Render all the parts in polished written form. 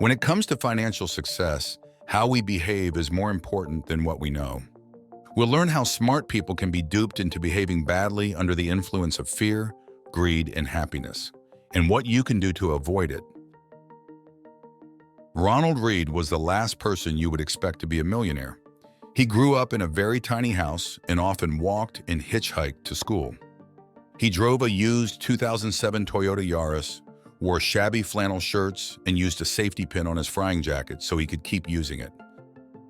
When it comes to financial success, how we behave is more important than what we know. We'll learn how smart people can be duped into behaving badly under the influence of fear, greed, and happiness, and what you can do to avoid it. Ronald Read was the last person you would expect to be a millionaire. He grew up in a very tiny house and often walked and hitchhiked to school. He drove a used 2007 Toyota Yaris, wore shabby flannel shirts, and used a safety pin on his frying jacket so he could keep using it.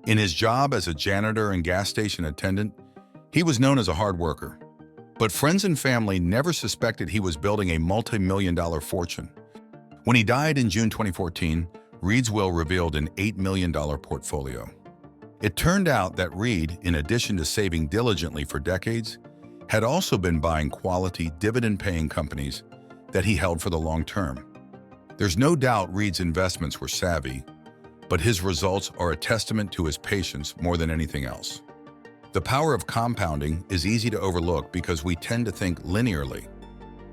In his job as a janitor and gas station attendant, he was known as a hard worker. But friends and family never suspected he was building a multi-million-dollar fortune. When he died in June 2014, Read's will revealed an $8 million portfolio. It turned out that Read, in addition to saving diligently for decades, had also been buying quality, dividend-paying companies that he held for the long term. There's no doubt Read's investments were savvy, but his results are a testament to his patience more than anything else. The power of compounding is easy to overlook because we tend to think linearly.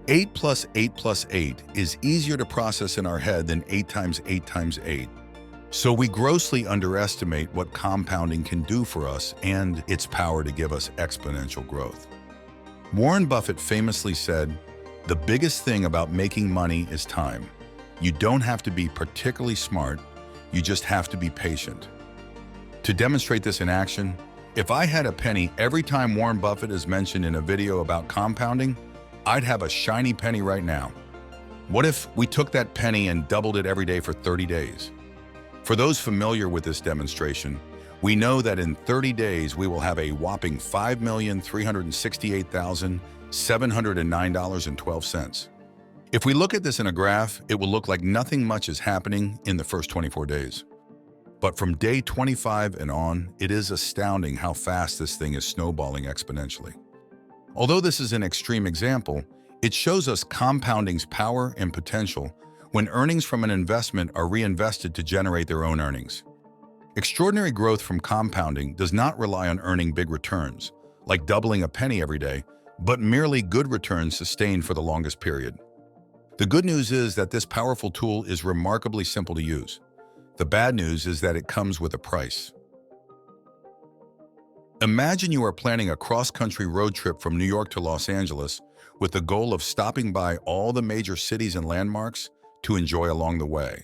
8 plus 8 plus 8 is easier to process in our head than 8 times 8 times 8. So we grossly underestimate what compounding can do for us and its power to give us exponential growth. Warren Buffett famously said, "The biggest thing about making money is time. You don't have to be particularly smart, you just have to be patient." To demonstrate this in action, if I had a penny every time Warren Buffett is mentioned in a video about compounding, I'd have a shiny penny right now. What if we took that penny and doubled it every day for 30 days? For those familiar with this demonstration, we know that in 30 days we will have a whopping $5,368,709.12. If we look at this in a graph, it will look like nothing much is happening in the first 24 days. But from day 25 and on, it is astounding how fast this thing is snowballing exponentially. Although this is an extreme example, it shows us compounding's power and potential when earnings from an investment are reinvested to generate their own earnings. Extraordinary growth from compounding does not rely on earning big returns, like doubling a penny every day, but merely good returns sustained for the longest period. The good news is that this powerful tool is remarkably simple to use. The bad news is that it comes with a price. Imagine you are planning a cross-country road trip from New York to Los Angeles with the goal of stopping by all the major cities and landmarks to enjoy along the way.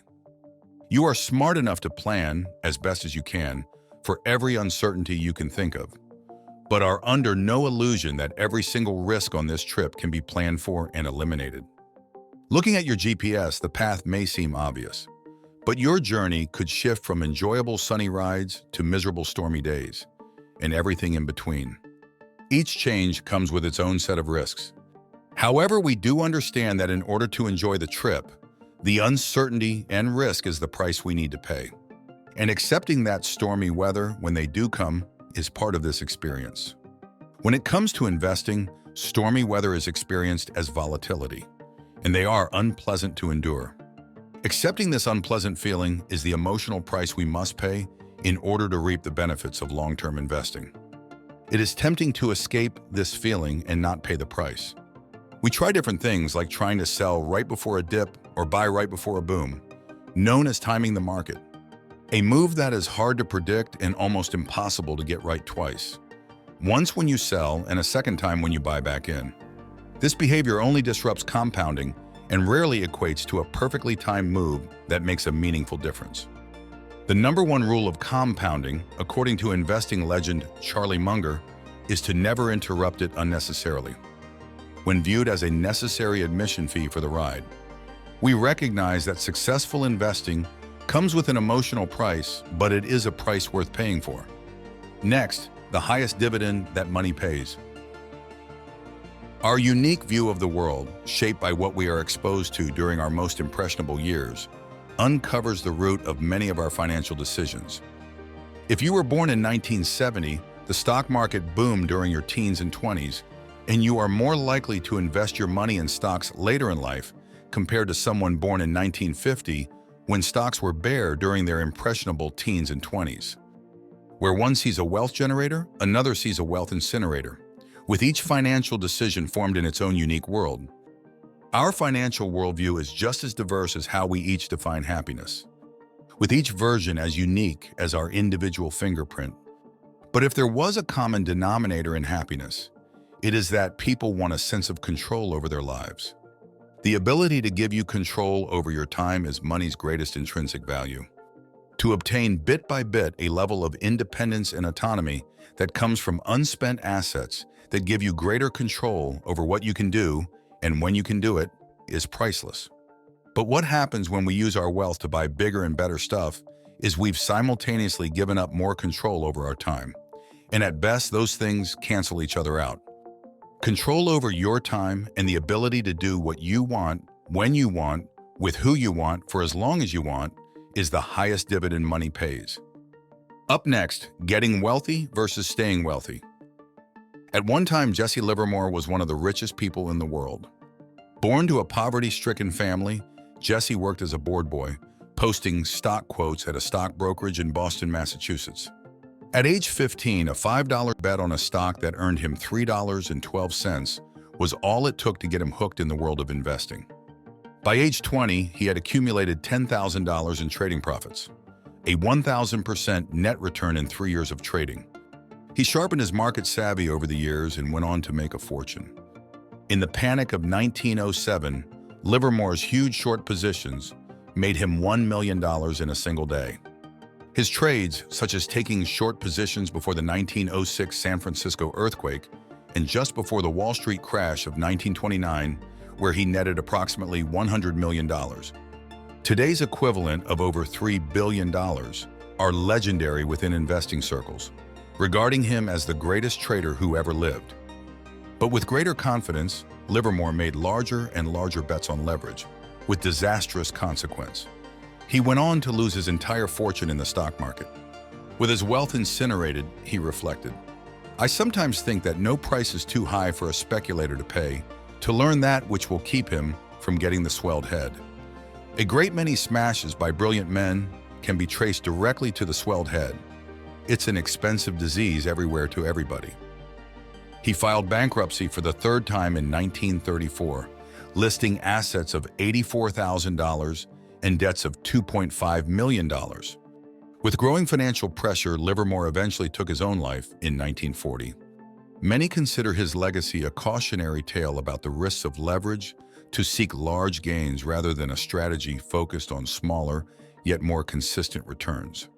You are smart enough to plan, as best as you can, for every uncertainty you can think of, but are under no illusion that every single risk on this trip can be planned for and eliminated. Looking at your GPS, the path may seem obvious, but your journey could shift from enjoyable sunny rides to miserable stormy days, and everything in between. Each change comes with its own set of risks. However, we do understand that in order to enjoy the trip, the uncertainty and risk is the price we need to pay. And accepting that stormy weather when they do come is part of this experience. When it comes to investing, stormy weather is experienced as volatility, and they are unpleasant to endure. Accepting this unpleasant feeling is the emotional price we must pay in order to reap the benefits of long-term investing. It is tempting to escape this feeling and not pay the price. We try different things like trying to sell right before a dip or buy right before a boom, known as timing the market. A move that is hard to predict and almost impossible to get right twice. Once when you sell and a second time when you buy back in. This behavior only disrupts compounding and rarely equates to a perfectly timed move that makes a meaningful difference. The number one rule of compounding, according to investing legend Charlie Munger, is to never interrupt it unnecessarily. When viewed as a necessary admission fee for the ride, we recognize that successful investing comes with an emotional price, but it is a price worth paying for. Next, the highest dividend that money pays. Our unique view of the world, shaped by what we are exposed to during our most impressionable years, uncovers the root of many of our financial decisions. If you were born in 1970, the stock market boomed during your teens and 20s, and you are more likely to invest your money in stocks later in life compared to someone born in 1950 when stocks were bare during their impressionable teens and 20s. Where one sees a wealth generator, another sees a wealth incinerator, with each financial decision formed in its own unique world. Our financial worldview is just as diverse as how we each define happiness. with each version as unique as our individual fingerprint. But if there was a common denominator in happiness, it is that people want a sense of control over their lives. The ability to give you control over your time is money's greatest intrinsic value. To obtain bit by bit a level of independence and autonomy that comes from unspent assets that give you greater control over what you can do and when you can do it is priceless. But what happens when we use our wealth to buy bigger and better stuff is we've simultaneously given up more control over our time. And at best, those things cancel each other out. Control over your time and the ability to do what you want, when you want, with who you want, for as long as you want, is the highest dividend money pays. Up next, getting wealthy versus staying wealthy. At one time, Jesse Livermore was one of the richest people in the world. Born to a poverty-stricken family, Jesse worked as a board boy, posting stock quotes at a stock brokerage in Boston, Massachusetts. At age 15, a $5 bet on a stock that earned him $3.12 was all it took to get him hooked in the world of investing. By age 20, he had accumulated $10,000 in trading profits, a 1,000% net return in 3 years of trading. He sharpened his market savvy over the years and went on to make a fortune. In the panic of 1907, Livermore's huge short positions made him $1 million in a single day. His trades, such as taking short positions before the 1906 San Francisco earthquake and just before the Wall Street crash of 1929, where he netted approximately $100 million. Today's equivalent of over $3 billion are legendary within investing circles, regarding him as the greatest trader who ever lived. But with greater confidence, Livermore made larger and larger bets on leverage, with disastrous consequence. He went on to lose his entire fortune in the stock market. With his wealth incinerated, he reflected, "I sometimes think that no price is too high for a speculator to pay to learn that which will keep him from getting the swelled head." A great many smashes by brilliant men can be traced directly to the swelled head. It's an expensive disease everywhere to everybody. He filed bankruptcy for the third time in 1934, listing assets of $84,000 and debts of $2.5 million. With growing financial pressure, Livermore eventually took his own life in 1940. Many consider his legacy a cautionary tale about the risks of leverage to seek large gains rather than a strategy focused on smaller, yet more consistent returns.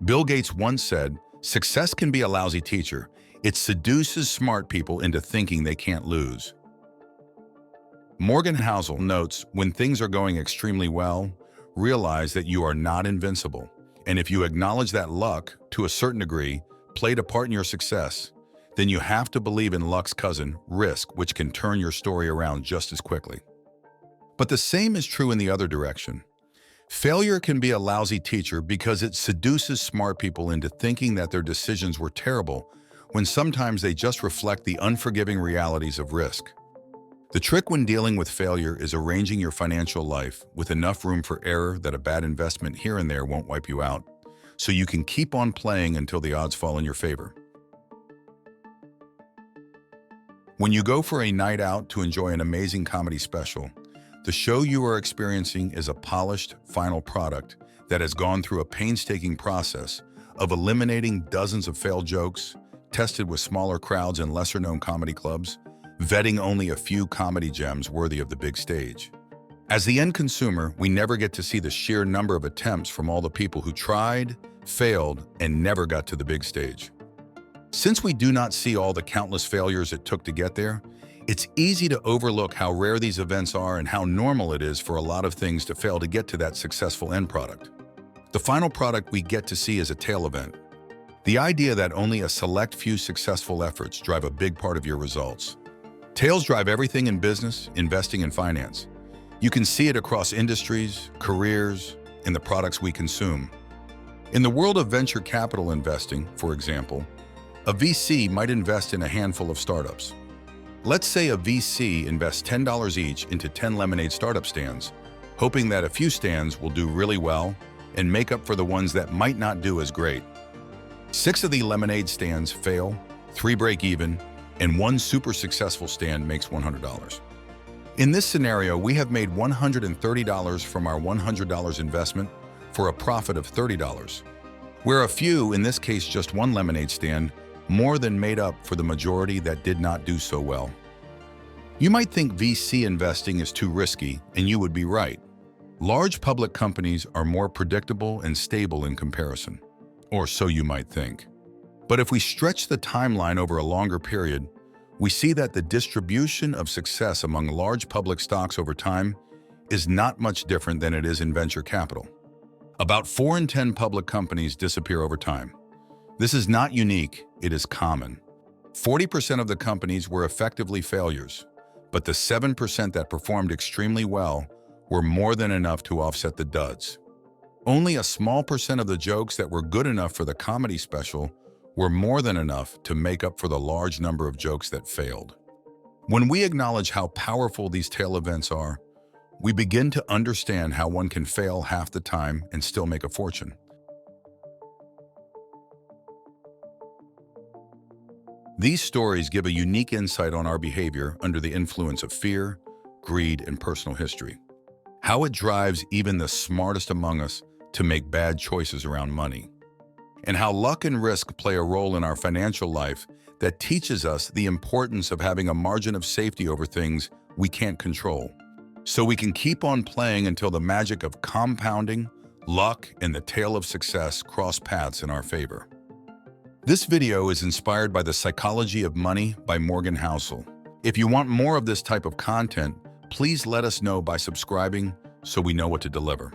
Bill Gates once said, "Success can be a lousy teacher. It seduces smart people into thinking they can't lose." Morgan Housel notes, "When things are going extremely well, realize that you are not invincible. And if you acknowledge that luck, to a certain degree, played a part in your success, then you have to believe in luck's cousin, risk, which can turn your story around just as quickly." But the same is true in the other direction. Failure can be a lousy teacher because it seduces smart people into thinking that their decisions were terrible, when sometimes they just reflect the unforgiving realities of risk. The trick when dealing with failure is arranging your financial life with enough room for error that a bad investment here and there won't wipe you out, so you can keep on playing until the odds fall in your favor. When you go for a night out to enjoy an amazing comedy special, the show you are experiencing is a polished, final product that has gone through a painstaking process of eliminating dozens of failed jokes, tested with smaller crowds and lesser-known comedy clubs, vetting only a few comedy gems worthy of the big stage. As the end consumer, we never get to see the sheer number of attempts from all the people who tried, failed, and never got to the big stage. Since we do not see all the countless failures it took to get there, it's easy to overlook how rare these events are and how normal it is for a lot of things to fail to get to that successful end product. The final product we get to see is a tail event. The idea that only a select few successful efforts drive a big part of your results. Tails drive everything in business, investing, and finance. You can see it across industries, careers, and the products we consume. In the world of venture capital investing, for example, a VC might invest in a handful of startups. Let's say a VC invests $10 each into 10 lemonade startup stands, hoping that a few stands will do really well and make up for the ones that might not do as great. 6 of the lemonade stands fail, 3 break even, and 1 super successful stand makes $100. In this scenario, we have made $130 from our $100 investment, for a profit of $30, where a few, in this case just one lemonade stand, more than made up for the majority that did not do so well. You might think VC investing is too risky, and you would be right. Large public companies are more predictable and stable in comparison, or so you might think. But if we stretch the timeline over a longer period, we see that the distribution of success among large public stocks over time is not much different than it is in venture capital. About 4 in 10 public companies disappear over time. This is not unique, it is common. 40% of the companies were effectively failures, but the 7% that performed extremely well were more than enough to offset the duds. Only a small percent of the jokes that were good enough for the comedy special were more than enough to make up for the large number of jokes that failed. When we acknowledge how powerful these tail events are, we begin to understand how one can fail half the time and still make a fortune. These stories give a unique insight on our behavior under the influence of fear, greed, and personal history. How it drives even the smartest among us to make bad choices around money. And how luck and risk play a role in our financial life that teaches us the importance of having a margin of safety over things we can't control, so we can keep on playing until the magic of compounding, luck, and the tail of success cross paths in our favor. This video is inspired by The Psychology of Money by Morgan Housel. If you want more of this type of content, please let us know by subscribing so we know what to deliver.